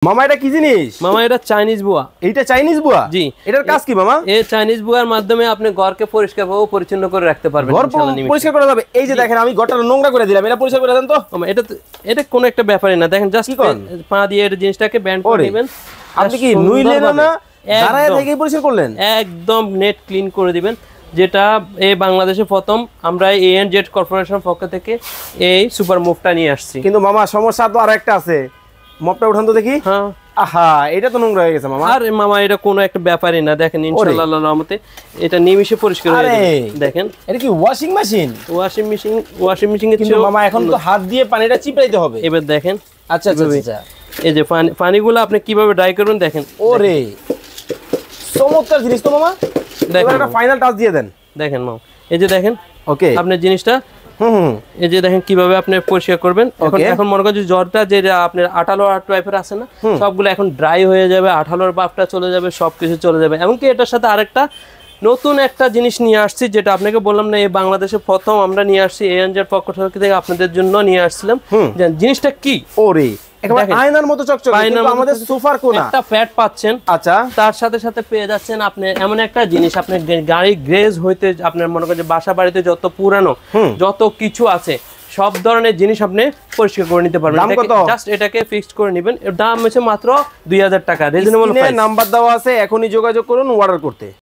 মামা এটা কি জিনিস? মামা এটা চাইনিজ বুয়া। এইটা চাইনিজ বুয়া? জি। এটার কাজ কি মামা? এই চাইনিজ বুয়ার মাধ্যমে আপনি ঘরকে পরিষ্কার ও পরিচ্ছন্ন করে রাখতে পারবেন। ঘর পরিষ্কার করা যাবে? এই যে দেখেন আমি ঘরটা নোংরা করে দিলাম, এটা পরিষ্কার করে দেন তো। মামা এটা কোনো একটা ব্যাপারই না, দেখেন জাস্ট পা দিয়ে এই জিনিসটাকে ব্যান্ড করে নেবেন। আপনি কি নুইলেন না দাঁড়ায় থেকে পরিষ্কার করলেন? একদম নেট ক্লিন করে দিবেন। যেটা এই বাংলাদেশে প্রথম আমরা ANZ কর্পোরেশন পক্ষ থেকে এই সুপার মুভটা নিয়ে আসছি। কিন্তু মামা সমস্যা তো আরেকটা আছে, মপটা উঠান তো দেখি। হ্যাঁ আহা, এটা তো নোংরা হয়ে গেছে মামা। আরে মামা এটা কোনো একটা ব্যাপারই না, দেখেন ইনশাআল্লাহ আল্লাহর রহমতে এটা নিমিষে পরিষ্কার হয়ে যাবে। দেখেন এটা কি ওয়াশিং মেশিন? ওয়াশিং মেশিন এর কিন্তু মামা এখন তো হাত দিয়ে পানিটা চিপড়াইতে হবে। এবার দেখেন। আচ্ছা আচ্ছা আচ্ছা, এই যে পানিগুলো আপনি কিভাবে ড্রাই করবেন দেখেন। ওরে চমৎকার জিনিস তো মামা। এবার একটা ফাইনাল টাচ দিয়ে দেন। দেখেন মামা, এই যে দেখেন। ওকে, আপনার জিনিসটা এই যে দেখেন কিভাবে আপনি পরিষ্কার করবেন। এখন মনে করেন যে জ্বরটা যে আপনার আঠালো টাইপের আছে না, সবগুলো এখন ড্রাই হয়ে যাবে, আঠালোর ভাবটা চলে যাবে, সবকিছু চলে যাবে। এমনকি এটার সাথে আরেকটা নতুন একটা জিনিস নিয়ে আসছি, যেটা আপনাকে বললাম না এই বাংলাদেশে প্রথম আমরা নিয়ে আসছি, ANZ পক্ষ থেকে আপনাদের জন্য নিয়ে আসছিলাম। জিনিসটা কি? ওরে একেবারে আয়নার মতো চকচকে, কিন্তু আমাদের সোফার কোণা একটা প্যাড পাচ্ছেন। আচ্ছা, তার সাথে সাথে পেয়ে যাচ্ছেন আপনি এমন একটা জিনিস, আপনি গাড়ি গ্রেজ হইতে আপনার মনে করেন যে বাসা বাড়িতে যত পুরানো যত কিছু আছে সব ধরনের জিনিস আপনি পরিষ্কার করে নিতে পারবেন। জাস্ট এটাকে ফিক্সড করে নেবেন। এর দাম হচ্ছে মাত্র 2000 টাকা, রিজনেবল প্রাইস। নাম্বার দেওয়া আছে, এখনই যোগাযোগ করুন অর্ডার করতে।